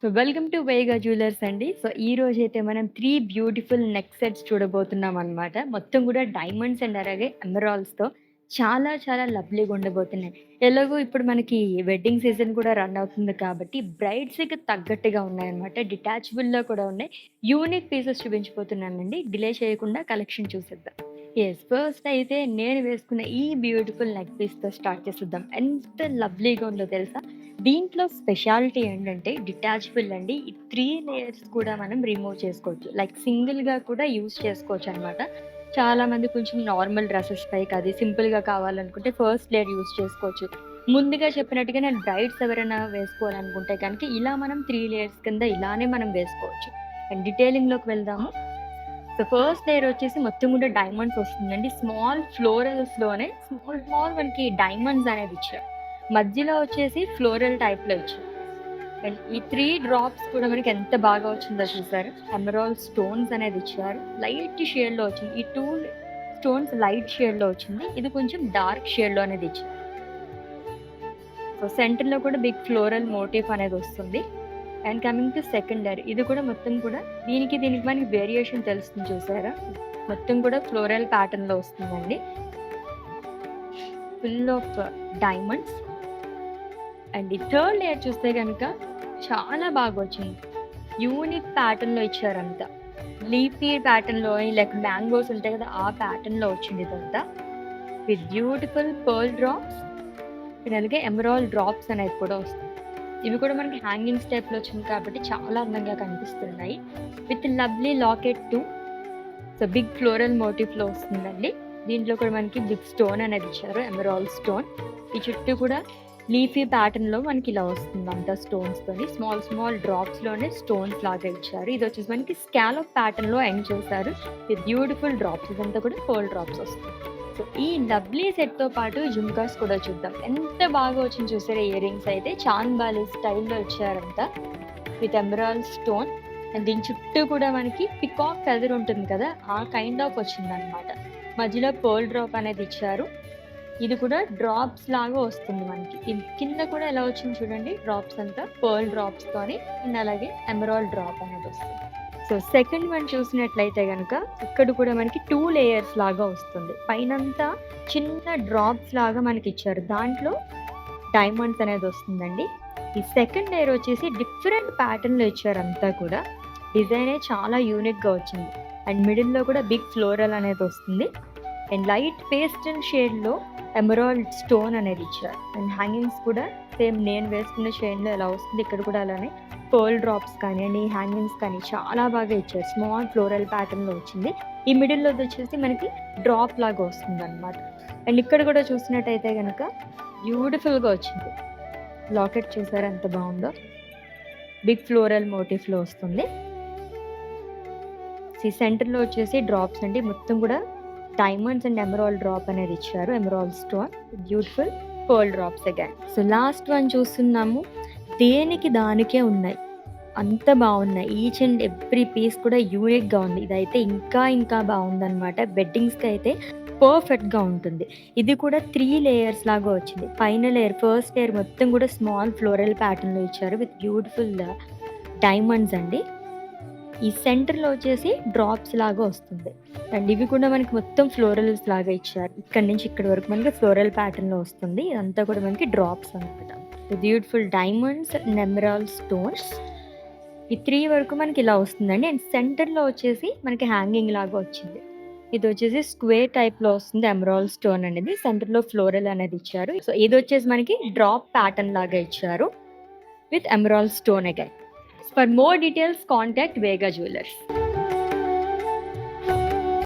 So welcome to Vega jewellers అండి. So ఈ రోజైతే మనం 3 బ్యూటిఫుల్ నెక్ సెట్స్ చూడబోతున్నామనమాట. మొత్తం కూడా డైమండ్స్ అండ్ అలాగే ఎమరాల్డ్స్‌తో చాలా చాలా లవ్లీగా ఉండబోతున్నాయి. ఎలాగో ఇప్పుడు మనకి వెడ్డింగ్ సీజన్ కూడా రన్ అవుతుంది కాబట్టి బ్రైడ్స్‌కి తగ్గట్టుగా ఉన్నాయన్నమాట. డిటాచబుల్‌లో కూడా ఉన్నాయి. యూనిక్ పీసెస్ చూపించబోతున్నానండి. డిలే చేయకుండా కలెక్షన్ చూసేద్దాం. ఫస్ట్ అయితే నేను వేసుకున్న ఈ బ్యూటిఫుల్ నెక్ పీస్‌తో స్టార్ట్ చేసేద్దాం. ఎంత లవ్లీగా ఉందో తెలుసా? దీంట్లో స్పెషాలిటీ ఏంటంటే డిటాచబుల్ అండి. ఈ 3 లేయర్స్ కూడా మనం రిమూవ్ చేసుకోవచ్చు. లైక్ సింగిల్‌గా కూడా యూజ్ చేసుకోవచ్చనమాట. చాలామంది కొంచెం నార్మల్ డ్రెసెస్ పైకి అది సింపుల్‌గా కావాలనుకుంటే ఫస్ట్ లేయర్ యూజ్ చేసుకోవచ్చు. ముందుగా చెప్పినట్టుగా నేను బ్రైడ్స్ ఎవరైనా వేసుకోవాలనుకుంటే కనుక ఇలా మనం 3 లేయర్స్ కింద ఇలానే మనం వేసుకోవచ్చు. అండ్ డీటెయిలింగ్‌లోకి వెళ్దాము. సో ఫస్ట్ లేయర్ వచ్చేసి మొత్తం కూడా డైమండ్స్ వస్తుందండి. స్మాల్ ఫ్లోరల్స్‌లోనే స్మాల్ స్మాల్ మనకి డైమండ్స్ అనేది ఇచ్చారు. మధ్యలో వచ్చేసి ఫ్లోరల్ టైప్‌లో ఇచ్చారు. అండ్ ఈ 3 డ్రాప్స్ కూడా మనకి ఎంత బాగా వచ్చిందో చూసారా? ఎమరాల్డ్ స్టోన్స్ అనేది ఇచ్చారు. లైట్ షేడ్‌లో వచ్చింది. ఈ 2 స్టోన్స్ లైట్ షేడ్‌లో వచ్చింది. ఇది కొంచెం డార్క్ షేడ్‌లో అనేది ఇచ్చారు. సో సెంటర్‌లో కూడా బిగ్ ఫ్లోరల్ మోటిఫ్ అనేది వస్తుంది. And coming to second layer ఇది కూడా మొత్తం కూడా దీనికి మనకి వేరియేషన్ తెలుస్తుంది చూసారా? మొత్తం కూడా ఫ్లోరల్ ప్యాటర్న్‌లో వస్తుందండి. Full of diamonds. అండ్ ఈ థర్డ్ లేయర్ చూస్తే గనుక చాలా బాగా వచ్చింది. యూనిక్ ప్యాటర్న్‌లో ఇచ్చారంతా. లీఫీ ప్యాటర్న్‌లో లైక్ మ్యాంగోస్ ఉంటాయి కదా! ఆ ప్యాటర్న్‌లో వచ్చింది ఇదంతా. With beautiful pearl drops and అలాగే ఎమరాల్డ్ డ్రాప్స్ అనేది కూడా వస్తాయి. ఇవి కూడా మనకి హ్యాంగింగ్స్ టైప్‌లో వచ్చింది కాబట్టి చాలా అందంగా కనిపిస్తున్నాయి. With lovely locket too. So big floral మోటిఫ్‌లో వస్తుందండి. దీంట్లో కూడా మనకి బిగ్ స్టోన్ అనేది ఇచ్చారు. Emerald stone. ఈ చుట్టూ కూడా లీఫీ ప్యాటర్న్‌లో మనకి ఇలా వస్తుంది అంతా స్టోన్స్‌తోని. స్మాల్ స్మాల్ డ్రాప్స్‌లోనే స్టోన్స్ లాగా ఇచ్చారు. ఇది వచ్చేసి మనకి స్కాలప్ ప్యాటర్న్‌లో ఎండ్ చేశారు. With beautiful drops. ఇదంతా కూడా పర్ల్ డ్రాప్స్ వస్తాయి. సో ఈ లవ్లీ సెట్‌తో పాటు జుమ్కాస్ కూడా చూద్దాం. ఎంత బాగా వచ్చింది చూసారా ఇయర్ రింగ్స్ అయితే చాంద్ బాలి స్టైల్‌లో ఇచ్చారంతా. With emerald stone. అండ్ దీని చుట్టూ కూడా మనకి పికాక్ ఫెదర్ ఉంటుంది కదా! ఆ కైండ్ ఆఫ్ వచ్చిందనమాట. మధ్యలో పర్ల్ డ్రాప్ అనేది ఇచ్చారు. ఇది కూడా డ్రాప్స్ లాగా వస్తుంది మనకి. కింద కూడా ఎలా వచ్చింది చూడండి డ్రాప్స్ అంతా పర్ల్ డ్రాప్స్‌తోని అండ్ అలాగే ఎమరాల్డ్ డ్రాప్ అనేది వస్తుంది. సో సెకండ్ వన్ చూసినట్లయితే గనుక ఇక్కడ కూడా మనకి 2 లేయర్స్ లాగా వస్తుంది. పైనంతా చిన్న డ్రాప్స్ లాగా మనకి ఇచ్చారు. దాంట్లో డైమండ్స్ అనేది వస్తుందండి. ఈ సెకండ్ లేయర్ వచ్చేసి డిఫరెంట్ ప్యాటర్న్‌లో ఇచ్చారు అంతా కూడా. డిజైనే చాలా యూనిక్‌గా వచ్చింది. అండ్ మిడిల్‌లో కూడా బిగ్ ఫ్లోరల్ అనేది వస్తుంది. అండ్ లైట్ పేస్టల్ షేడ్‌లో ఎమరాల్డ్ స్టోన్ అనేది ఇచ్చారు. అండ్ హ్యాంగింగ్స్ కూడా సేమ్ నేను వేసుకున్న షేడ్‌లో ఎలా వస్తుంది ఇక్కడ కూడా అలానే పర్ల్ డ్రాప్స్ కానియండి, హ్యాంగింగ్స్ కానీ చాలా బాగా ఇచ్చారు. స్మాల్ ఫ్లోరల్ ప్యాటర్న్‌లో వచ్చింది. ఈ మిడిల్‌లోది వచ్చేసి మనకి డ్రాప్ లాగా వస్తుందన్నమాట. అండ్ ఇక్కడ కూడా చూసినట్టయితే గనుక బ్యూటిఫుల్‌గా వచ్చింది. లాకెట్ చూసారా ఎంత బాగుందో? బిగ్ ఫ్లోరల్ మోటిఫ్‌లో వస్తుంది. సెంటర్‌లో వచ్చేసి డ్రాప్స్ అండి. మొత్తం కూడా డైమండ్స్ అండ్ ఎమరాల్డ్ డ్రాప్ అనేది ఇచ్చారు. Emerald stone beautiful pearl drops again. So last one చూస్తున్నాము. దేనికి దానికే ఉన్నాయి. అంత బాగున్నాయి. ఈచ్ అండ్ ఎవ్రీ పీస్ కూడా యూనిక్‌గా ఉంది. ఇదైతే ఇంకా బాగుందనమాట. వెడ్డింగ్స్‌కి అయితే పర్ఫెక్ట్‌గా ఉంటుంది. ఇది కూడా 3 లేయర్స్ లాగా వచ్చింది. పైన లేయర్ ఫస్ట్ లేయర్ మొత్తం కూడా స్మాల్ ఫ్లోరల్ ప్యాటర్న్‌లో ఇచ్చారు. విత్ బ్యూటిఫుల్ డైమండ్స్ అండి. ఈ సెంటర్‌లో వచ్చేసి డ్రాప్స్ లాగా వస్తుంది. అండ్ ఇవి కూడా మనకి మొత్తం ఫ్లోరల్స్ లాగా ఇచ్చారు. ఇక్కడి నుంచి ఇక్కడి వరకు మనకి ఫ్లోరల్ ప్యాటర్న్‌లో వస్తుంది. ఇదంతా కూడా మనకి డ్రాప్స్ అనమాట. Beautiful diamonds and emerald stones. ఈ 3 వరకు మనకి ఇలా వస్తుందండి. అండ్ సెంటర్‌లో వచ్చేసి మనకి హ్యాంగింగ్ లాగా వచ్చింది. ఇది వచ్చేసి స్క్వేర్ టైప్‌లో వస్తుంది. ఎమరాల్డ్ స్టోన్ అనేది. సెంటర్‌లో ఫ్లోరల్ అనేది ఇచ్చారు. సో ఇది వచ్చేసి మనకి డ్రాప్ ప్యాటర్న్ లాగా ఇచ్చారు. With emerald stone again. For more details, contact Vega Jewelers.